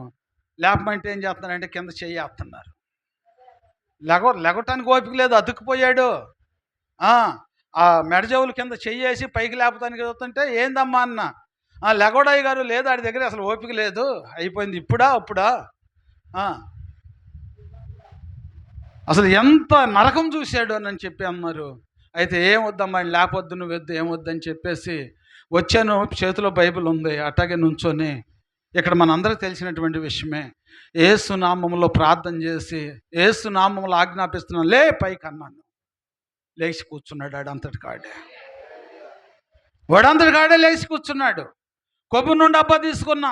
లేపమంటే ఏం చేస్తున్నారంటే కింద చెయ్యేస్తున్నారు. లెగటానికి ఓపిక లేదు, అతుక్కుపోయాడు. ఆ మెడజవుల కింద చెయ్యేసి పైకి లేపటానికి వస్తుంటే ఏందమ్మా అన్న, లెగోడాయి గారు లేదు, ఆడి దగ్గర అసలు ఓపిక లేదు, అయిపోయింది, అప్పుడా అసలు ఎంత నరకం చూశాడు అని చెప్పి అన్నారు. అయితే ఏమొద్దమ్మా లేపొద్దు, నువ్వు వద్దు, ఏమొద్దని చెప్పేసి వచ్చాను. చేతిలో బైబిల్ ఉంది, అట్టాగే నుంచొని ఇక్కడ మనందరికీ తెలిసినటువంటి విషయమే, యేసు నామములో ప్రార్థన చేసి యేసు నామములో ఆజ్ఞాపిస్తున్నాను, లే పైకి అన్నాను. లేచి కూర్చున్నాడు. వాడంతటి కాడే లేచి కూర్చున్నాడు. కొబ్బరి నుండి అబ్బా తీసుకున్నా,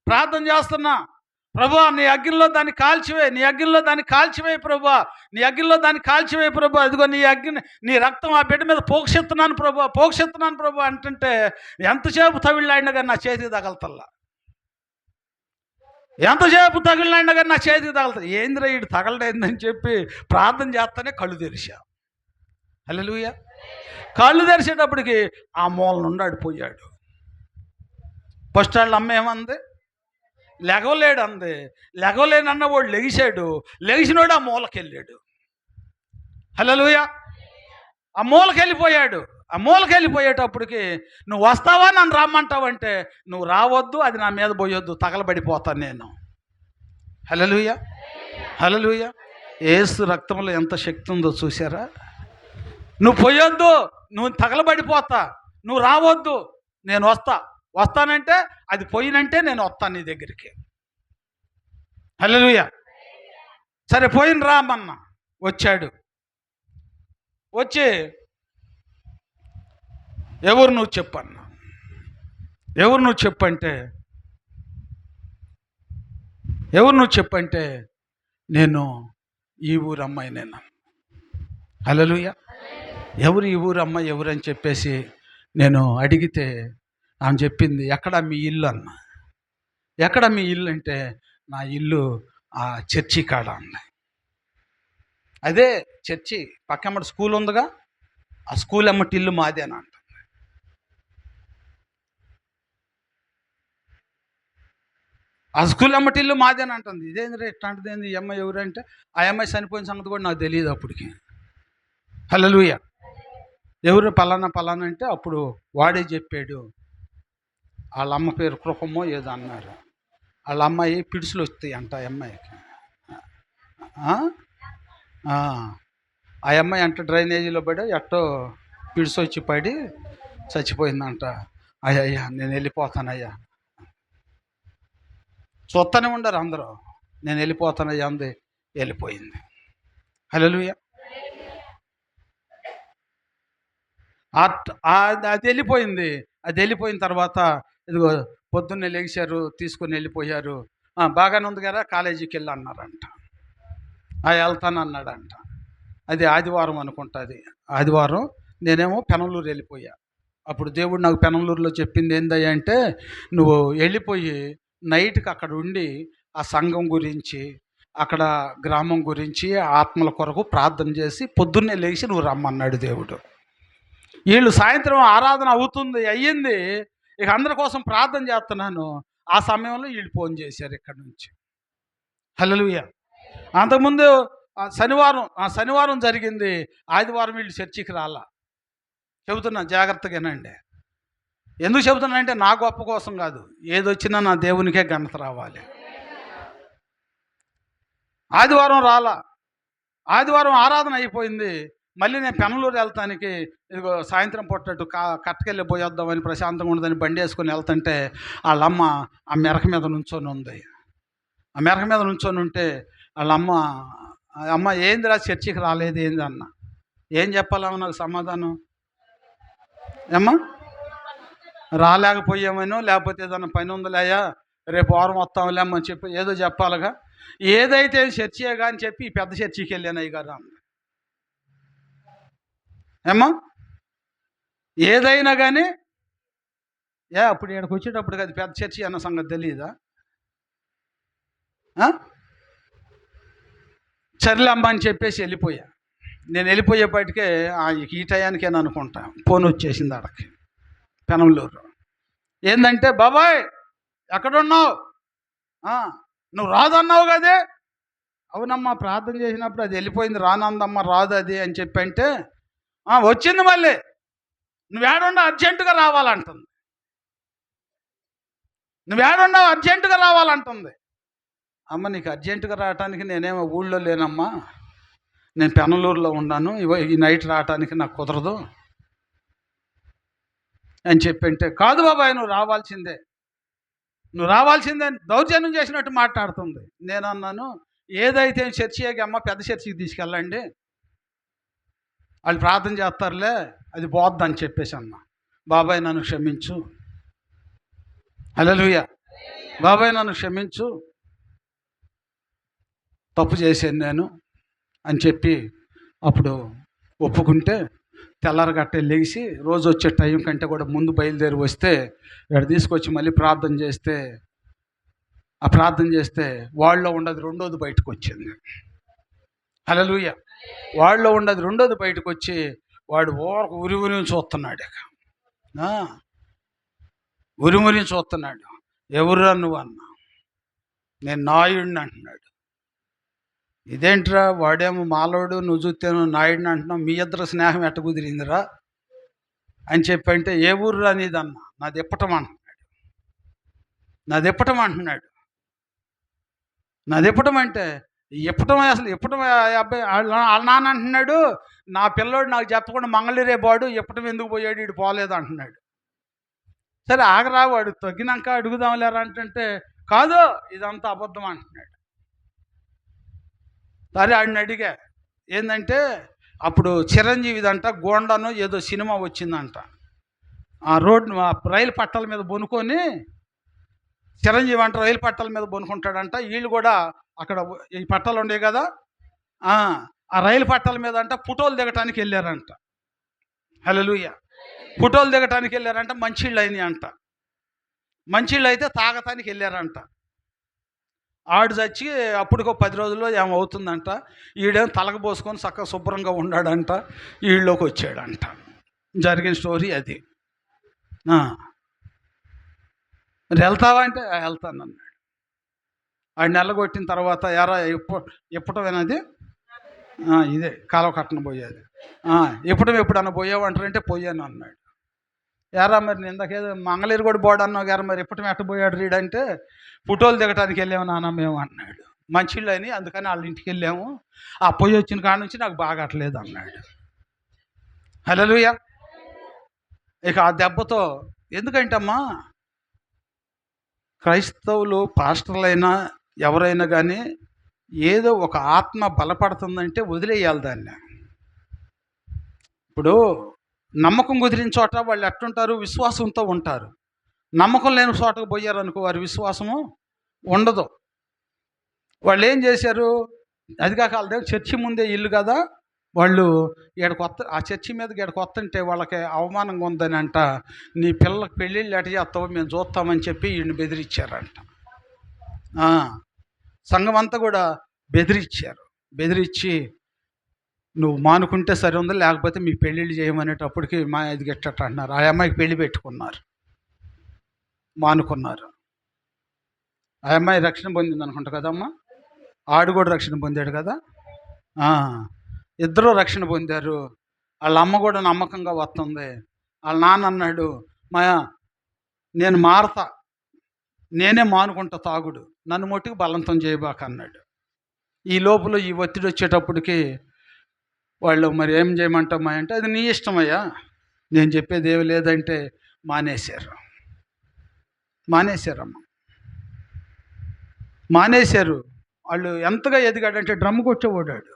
ప్రార్థన చేస్తున్నా, ప్రభువా నీ అగ్నిలో దాన్ని కాల్చివేయి, నీ అగ్నిలో దాన్ని కాల్చివేయి ప్రభువా, నీ అగ్నిలో దాన్ని కాల్చివేయి ప్రభువా, ఇదిగో నీ అగ్ని, నీ రక్తం ఆ బిడ్డ మీద పోక్షిస్తున్నాను ప్రభువా అంటుంటే ఎంతసేపు తగిలినాడినా కానీ నా చేతికి తగలతల్లా, ఎంతసేపు తగిలినాడినా కానీ నా చేతికి తగలుతా. ఏందిరా వీడు తగలడేందని చెప్పి ప్రార్థన చేస్తానే కళ్ళు తెరిచా. హల్లెలూయా. కళ్ళు తెరిచేటప్పటికి ఆ మూల నుండి ఆడిపోయాడు. ఫస్ట్ వాళ్ళ అమ్మ ఏమంది, లెగవలేడు అంది. లెగవలేనన్న వాడు లెగిశాడు. లెగిసినోడు ఆ మూలకెళ్ళాడు. హల్లెలూయా. ఆ మూలకెళ్ళిపోయాడు. ఆ మూలకెళ్ళిపోయేటప్పటికి నువ్వు వస్తావా నన్ను రమ్మంటావంటే, నువ్వు రావద్దు, అది నా మీద పోయొద్దు, తగలబడిపోతాను నేను. హల్లెలూయా. హల్లెలూయా. యేసు రక్తంలో ఎంత శక్తి ఉందో చూసారా. నువ్వు పోయొద్దు, నువ్వు తగలబడిపోతా, నువ్వు రావద్దు, నేను వస్తానంటే అది పోయినంటే నేను వస్తాను నీ దగ్గరికి. హల్లెలూయా. సరే పోయిన రామన్న. వచ్చాడు. వచ్చి ఎవరు నువ్వు చెప్పన్నా, ఎవరు నువ్వు చెప్పంటే నేను ఈ ఊరు అమ్మాయి నేను. హల్లెలూయా. ఎవరు ఈ ఊరు అమ్మాయి ఎవరని చెప్పేసి నేను అడిగితే ఆమె చెప్పింది, ఎక్కడ మీ ఇల్లు అన్న. ఎక్కడ మీ ఇల్లు అంటే, నా ఇల్లు ఆ చర్చి కాడ అన్న. అదే చర్చి పక్కమ్మటి స్కూల్ ఉందిగా, ఆ స్కూల్ అమ్మటి ఇల్లు మాదే అని అంటుంది. ఆ స్కూల్ అమ్మటి ఇల్లు మాదే అని అంటుంది. ఇదేంద్ర ఇట్లాంటిది ఏంది, ఈ అమ్మాయి ఎవరంటే, ఆ అమ్మాయి చనిపోయిన సంగతి కూడా నాకు తెలియదు అప్పటికి. హల్లెలూయా. ఎవరు పలానా అంటే అప్పుడు వాడే చెప్పాడు. వాళ్ళ అమ్మ పేరు కృపమో ఏదో అన్నారు. వాళ్ళ అమ్మాయి పిడుసులు వస్తాయి అంట ఆ అమ్మాయికి. ఆ అమ్మాయి అంట డ్రైనేజీలో పడి ఎట్టో పిడుసు వచ్చి పడి చచ్చిపోయిందంట. అయ్యా నేను వెళ్ళిపోతానయ్యా, చూస్తూనే ఉండరు అందరూ, నేను వెళ్ళిపోతానయ్యా అంది. వెళ్ళిపోయింది. హల్లెలూయా. అది వెళ్ళిపోయింది. అది వెళ్ళిపోయిన తర్వాత ఇదిగో పొద్దున్నే లేచారు, తీసుకొని వెళ్ళిపోయారు. బాగానే ఉంది కదా, కాలేజీకి వెళ్ళి అన్నారంట. వెళ్తాను అన్నాడంట. అది ఆదివారం అనుకుంటుంది. ఆదివారం నేనేమో పెనంలూరు వెళ్ళిపోయా. అప్పుడు దేవుడు నాకు పెనంలూరులో చెప్పింది ఏందయ్యా అంటే, నువ్వు వెళ్ళిపోయి నైట్కి అక్కడ ఉండి ఆ సంఘం గురించి, అక్కడ గ్రామం గురించి, ఆత్మల కొరకు ప్రార్థన చేసి పొద్దున్నే లేచి నువ్వు రమ్మన్నాడు దేవుడు. వీళ్ళు సాయంత్రం ఆరాధన అయ్యింది, ఇక అందరి కోసం ప్రార్థన చేస్తున్నాను. ఆ సమయంలో వీళ్ళు ఫోన్ చేశారు ఇక్కడ నుంచి. హల్లెలూయా. అంతకుముందు శనివారం జరిగింది. ఆదివారం వీళ్ళు చర్చికి రాలా. చెబుతున్నా జాగ్రత్తగానండి. ఎందుకు చెబుతున్నానంటే నా గొప్ప కోసం కాదు, ఏదొచ్చినా నా దేవునికే ఘనత రావాలి. ఆదివారం రాలా, ఆదివారం ఆరాధన అయిపోయింది. మళ్ళీ నేను పెనలూరు వెళ్తానికి ఇదిగో సాయంత్రం పొట్టట్టు కట్టకెళ్ళి పోయొద్దామని ప్రశాంతంగా ఉండదని బండి వేసుకొని వెళ్తుంటే వాళ్ళమ్మ ఆ మెరక మీద నుంచొని ఉంది. ఆ మెరక మీద నుంచొని ఉంటే వాళ్ళమ్మ, అమ్మ ఏందిరా చర్చికి రాలేదు ఏంది అన్న. ఏం చెప్పాలమ్మ నాకు సమాధానం? ఏమ్మా, రాలేకపోయామనో లేకపోతే ఏదన్నా పని ఉందిలేయా రేపు వారం వస్తాంలేమ్మా అని చెప్పి ఏదో చెప్పాలిగా. ఏదైతే చర్చిగా అని చెప్పి ఈ పెద్ద చర్చికి వెళ్ళాను అయ్యగారు అన్న. ఏమ్మా, ఏదైనా కానీ అప్పుడు ఇక్కడికి వచ్చేటప్పుడు అది పెద్ద చర్చి అన్న సంగతి తెలియదా? సర్లేమ్మ అని చెప్పేసి వెళ్ళిపోయా. నేను వెళ్ళిపోయేపటికే ఈ టయానికేనా అనుకుంటా ఫోన్ వచ్చేసింది ఆడకి పెనంలూరు. ఏంటంటే, బాబాయ్ ఎక్కడున్నావు? నువ్వు రాదన్నావు కదే. అవునమ్మా, ప్రార్థన చేసినప్పుడు అది వెళ్ళిపోయింది, రానందమ్మ రాదు అది అని చెప్పి అంటే, వచ్చింది మళ్ళీ నువ్వేడున్నావు అర్జెంటుగా రావాలంటుంది. నువ్వేడున్నావు అర్జెంటుగా రావాలంటుంది. అమ్మ, నీకు అర్జెంటుగా రావటానికి నేనేమో ఊళ్ళో లేనమ్మా, నేను పెనలూరులో ఉన్నాను, ఈ నైట్ రావటానికి నాకు కుదరదు అని చెప్పంటే, కాదు బాబాయ్ నువ్వు రావాల్సిందే దౌర్జన్యం చేసినట్టు మాట్లాడుతుంది. నేను అన్నాను, ఏదైతే చర్చికి అమ్మ పెద్ద చర్చికి తీసుకెళ్ళండి, వాళ్ళు ప్రార్థన చేస్తారులే, అది పోద్దని చెప్పేసి అన్న. బాబాయ్ నన్ను క్షమించు, హల్లెలూయా, బాబాయ్ నన్ను క్షమించు, తప్పు చేశాను నేను అని చెప్పి అప్పుడు ఒప్పుకుంటే, తెల్లారగట్టే లేచి రోజు వచ్చే టైం కంటే కూడా ముందు బయలుదేరి వస్తే ఇక్కడ తీసుకొచ్చి మళ్ళీ ప్రార్థన చేస్తే, ఆ ప్రార్థన చేస్తే వాళ్ళలో ఉండదు రెండోది బయటకు వచ్చింది. హల్లెలూయా, వాళ్ళలో ఉండదు రెండోది బయటకు వచ్చి వాడు ఉరి చూస్తున్నాడు. ఉరి చూస్తున్నాడు. ఎవరురా నువ్వు అన్నా. నేను నాయుడిని అంటున్నాడు. ఇదేంట్రా, వాడేమో మాలోడు, నువ్వు చూస్తేను నాయుడిని అంటున్నావు, మీ ఇద్దరు స్నేహం ఎట్ట కుదిరిందిరా అని చెప్పంటే, ఏ ఊరురా నీదన్నా. నాది ఇప్పటం అంటున్నాడు. అంటే ఇప్పటం అసలు ఇప్పటం అబ్బాయి వాళ్ళ నాన్న అంటున్నాడు, నా పిల్లోడు నాకు చెప్పకుండా మంగళీరే బాడు, ఇప్పటం ఎందుకు పోయాడు, వీడు పోలేదు అంటున్నాడు. సరే ఆగరా, వాడు తగ్గినాక అడుగుదాం లేరా అంటే, కాదు ఇదంతా అబద్ధం అంటున్నాడు. సరే ఆడిని అడిగా, ఏంటంటే అప్పుడు చిరంజీవిదంట గోండాను ఏదో సినిమా వచ్చిందంట, ఆ రోడ్డు రైలు పట్టాల మీద బొనుకొని చిరంజీవి అంట రైలు పట్టాల మీద బొనుకుంటాడంట. వీళ్ళు కూడా అక్కడ ఈ పట్టాలు ఉండేవి కదా, ఆ రైలు పట్టాల మీద అంట ఫోటోలు దిగటానికి వెళ్ళారంట. హల్లెలూయా, ఫోటోలు దిగటానికి వెళ్ళారంట. మంచిళ్ళు అయినాయి అంట. మంచిళ్ళు అయితే తాగటానికి వెళ్ళారంట. ఆడు చచ్చి అప్పటికో 10 రోజుల్లో ఏమవుతుందంట. ఈడేమో తలకు పోసుకొని చక్కగా శుభ్రంగా ఉన్నాడంట, ఈళ్ళలోకి వచ్చాడంట. జరిగిన స్టోరీ అది. మరి వెళ్తావా అంటే వెళ్తాను అన్నాడు. ఆడు నెలగొట్టిన తర్వాత ఎరా ఇప్పటమేనది, ఇదే కాలువ కట్టన పోయేది. ఎప్పుడన్నా పోయావు అంటారంటే పోయాను అన్నాడు. ఎరా మరి నేను ఇందాకేదో మంగళీరు కూడా బోర్డు అన్నావు గారు, మరి ఇప్పటం ఎట్టబోయాడు రీడంటే, ఫోటోలు దిగటానికి వెళ్ళాము నాన్న మేము అన్నాడు. మంచిళ్ళు అని అందుకని వాళ్ళ ఇంటికి వెళ్ళాము, ఆ పొయ్యి వచ్చిన కాడ నుంచి నాకు బాగట్లేదు అన్నాడు. హల్లెలూయా. ఇక ఆ దెబ్బతో, ఎందుకంటమ్మా క్రైస్తవులు పాస్టర్లైనా ఎవరైనా కానీ ఏదో ఒక ఆత్మ బలపడుతుందంటే వదిలేయాలి దాన్ని. ఇప్పుడు నమ్మకం కుదిరిన చోట వాళ్ళు ఎట్టుంటారు, విశ్వాసంతో ఉంటారు. నమ్మకం లేని చోటకు పోయారనుకో వారి విశ్వాసము ఉండదు. వాళ్ళు ఏం చేశారు, అది కాక వాళ్ళ దగ్గర చర్చి ముందే ఇల్లు కదా, వాళ్ళు ఆ చర్చి మీదకి ఇక్కడికి వస్తుంటే వాళ్ళకి అవమానంగా ఉందని అంట, నీ పిల్లలకు పెళ్ళిళ్ళు ఎట చేస్తావో మేము చూస్తామని చెప్పి వీడిని బెదిరించారంట. సంఘం అంతా కూడా బెదిరించి నువ్వు మానుకుంటే సరే ఉంది, లేకపోతే మీ పెళ్ళిళ్ళు చేయమనేటప్పటికి మా ఇది గట్టట అంటున్నారు. ఆ అమ్మాయికి పెళ్లి పెట్టుకున్నారు, మానుకున్నారు. ఆ అమ్మాయి రక్షణ పొందింది అనుకుంటా కదమ్మా, ఆడు కూడా రక్షణ పొందాడు కదా. ఇద్దరూ రక్షణ పొందారు. వాళ్ళ అమ్మ కూడా నమ్మకంగా వస్తుంది. వాళ్ళ నాన్న అన్నాడు, మా నేను మారతా, నేనే మానుకుంటా తాగుడు, నన్ను మట్టుకు బలవంతం చేయబాక అన్నాడు. ఈ లోపల ఈ ఒత్తిడి వచ్చేటప్పటికి వాళ్ళు మరి ఏం చేయమంటామా అంటే, అది నీ ఇష్టమయ్యా, నేను చెప్పేది ఏమి లేదంటే మానేశారమ్మ. మానేశారు. వాళ్ళు ఎంతగా ఎదిగాడంటే డ్రమ్ము కొట్టేవాడు,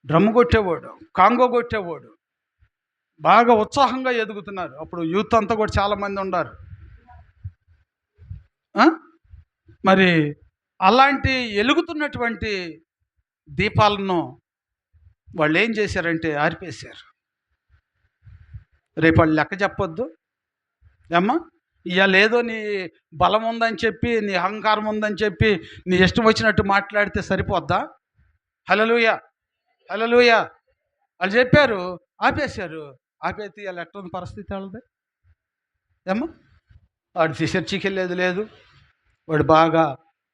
డ్రమ్ము కొట్టేవాడు, కాంగో కొట్టేవాడు. బాగా ఉత్సాహంగా ఎదుగుతున్నారు. అప్పుడు యూత్ అంతా కూడా చాలామంది ఉన్నారు. మరి అలాంటి ఎలుగుతున్నటువంటి దీపాలను వాళ్ళు ఏం చేశారంటే ఆర్పేశారు. రేపు వాళ్ళు లెక్క చెప్పొద్దు ఏమ్మా, ఇవాళ ఏదో నీ బలం ఉందని చెప్పి, నీ అహంకారం ఉందని చెప్పి నీ ఇష్టం వచ్చినట్టు మాట్లాడితే సరిపోద్దా? హల్లెలూయా, హల్లెలూయా. వాళ్ళు చెప్పారు, ఆపేశారు. ఆపేసి వాళ్ళు ఎట్లా పరిస్థితి వాళ్ళది ఏమ్మా? వాడు చర్చికి వెళ్ళేది లేదు, వాడు బాగా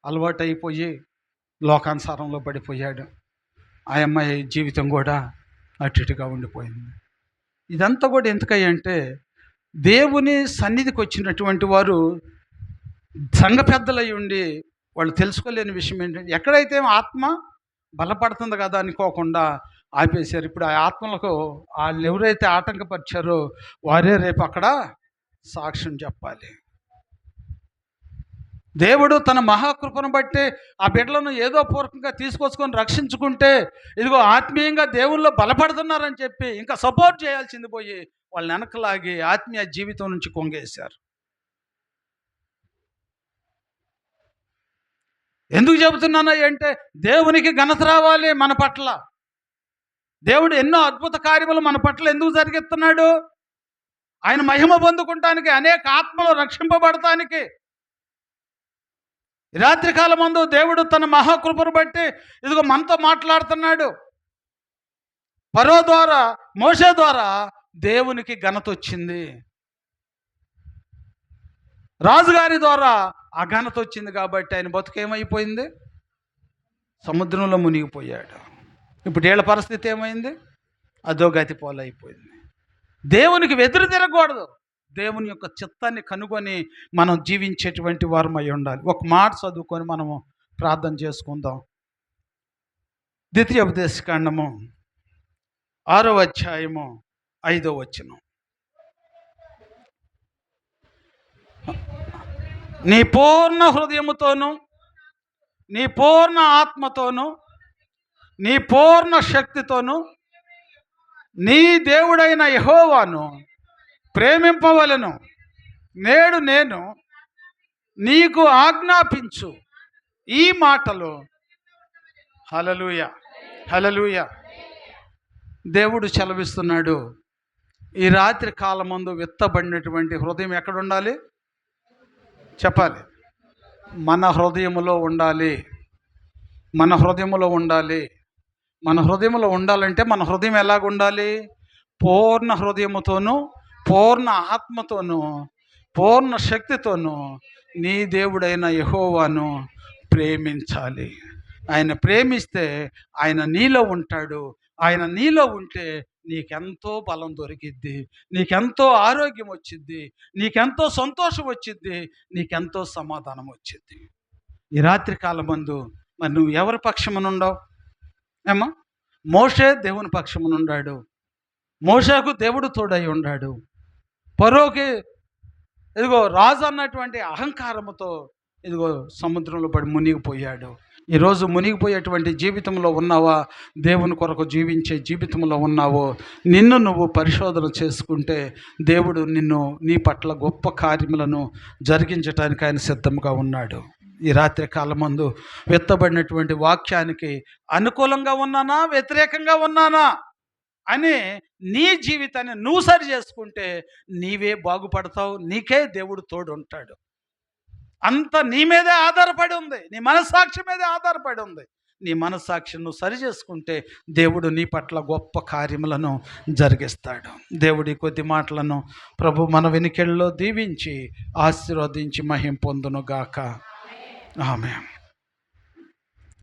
అలవాటు అయిపోయి లోకానుసారంలో పడిపోయాడు. ఆ అమ్మాయి జీవితం కూడా అటు ఇటుగా ఉండిపోయింది. ఇదంతా కూడా ఎందుకంటే దేవుని సన్నిధికి వచ్చినటువంటి వారు సంఘ పెద్దలై ఉండి వాళ్ళు తెలుసుకోలేని విషయం ఏంటంటే, ఎక్కడైతే ఆత్మ బలపడుతుంది కదా అనుకోకుండా ఆపేశారు. ఇప్పుడు ఆ ఆత్మలకు వాళ్ళు ఎవరైతే ఆటంకపరిచారో వారే రేపు అక్కడ సాక్ష్యం చెప్పాలి. దేవుడు తన మహాకృపను బట్టి ఆ బిడ్డలను ఏదో పూర్వకంగా తీసుకొచ్చుకొని రక్షించుకుంటే, ఇదిగో ఆత్మీయంగా దేవుల్లో బలపడుతున్నారని చెప్పి ఇంకా సపోర్ట్ చేయాల్సింది పోయి వాళ్ళని వెనకలాగి ఆత్మీయ జీవితం నుంచి కొంగేశారు. ఎందుకు చెబుతున్నాను అంటే, దేవునికి ఘనత రావాలి మన పట్ల. దేవుడు ఎన్నో అద్భుత కార్యములు మన పట్ల ఎందుకు జరిగిస్తున్నాడు? ఆయన మహిమ పొందుకుంటానికి, అనేక ఆత్మలు రక్షింపబడటానికి. రాత్రికాలం ముందు దేవుడు తన మహాకృపను బట్టి ఇదిగో మనతో మాట్లాడుతున్నాడు. ఫరో ద్వారా, మోషే ద్వారా దేవునికి ఘనత వచ్చింది. రాజుగారి ద్వారా ఆ ఘనత వచ్చింది కాబట్టి ఆయన బతుకేమైపోయింది? సముద్రంలో మునిగిపోయాడు. ఇప్పుడు వీళ్ళ పరిస్థితి ఏమైంది? అదో గతి పోలైపోయింది. దేవునికి వెదురు తిరగకూడదు. దేవుని యొక్క చిత్తాన్ని కనుగొని మనం జీవించేటువంటి వారమై ఉండాలి. ఒక మాట చదువుకొని మనము ప్రార్థన చేసుకుందాం. ద్వితీయోపదేశకాండము 6వ అధ్యాయము 5వ వచనం. నీ పూర్ణ హృదయముతోను, నీ పూర్ణ ఆత్మతోను, నీ పూర్ణ శక్తితోను నీ దేవుడైన యెహోవాను ప్రేమింపవలెను. నేడు నేను నీకు ఆజ్ఞాపించు ఈ మాటలు. హల్లెలూయా, హల్లెలూయా. దేవుడు సెలవిస్తున్నాడు, ఈ రాత్రి కాలమందు విత్తబడినటువంటి హృదయం ఎక్కడ ఉండాలి చెప్పాలి? మన హృదయములో ఉండాలి. మన హృదయములో ఉండాలి. మన హృదయంలో ఉండాలంటే మన హృదయం ఎలాగ ఉండాలి? పూర్ణ హృదయముతోనూ, పూర్ణ ఆత్మతోనూ, పూర్ణ శక్తితోనూ నీ దేవుడైన యెహోవాను ప్రేమించాలి. ఆయన ప్రేమిస్తే ఆయన నీలో ఉంటాడు. ఆయన నీలో ఉంటే నీకెంతో బలం దొరికిద్ది, నీకెంతో ఆరోగ్యం వచ్చిద్ది, నీకెంతో సంతోషం వచ్చిద్ది, నీకెంతో సమాధానం వచ్చిద్ది. ఈ రాత్రి కాలమందు మరి నువ్వు ఎవరి పక్షమునుండవు ఏమ్మా? మోషే దేవుని పక్షమునుండాడు. మోషేకు దేవుడు తోడై ఉన్నాడు. ఫరోకి ఇదిగో రాజు అన్నటువంటి అహంకారముతో ఇదిగో సముద్రంలో పడి మునిగిపోయాడు. ఈరోజు మునిగిపోయేటువంటి జీవితంలో ఉన్నావా? దేవుని కొరకు జీవించే జీవితంలో ఉన్నావో? నిన్ను నువ్వు పరిశోధన చేసుకుంటే దేవుడు నీ పట్ల గొప్ప కార్యములను జరిగించడానికి ఆయన సిద్ధంగా ఉన్నాడు. ఈ రాత్రి కాలమందు విత్తబడినటువంటి వాక్యానికి అనుకూలంగా ఉన్నానా, వ్యతిరేకంగా ఉన్నానా అని నీ జీవితాన్ని నువ్వు సరి చేసుకుంటే నీవే బాగుపడతావు. నీకే దేవుడు తోడు ఉంటాడు. అంత నీ మీదే ఆధారపడి ఉంది, నీ మనస్సాక్షి మీదే ఆధారపడి ఉంది. నీ మనస్సాక్షిని నువ్వు సరి చేసుకుంటే దేవుడు నీ పట్ల గొప్ప కార్యములను జరిగిస్తాడు. దేవుడి కొద్ది మాటలను ప్రభు మన వెనుకెళ్ళలో దీవించి ఆశీర్వదించి మహిమ పొందును గాక. ఆమేన్.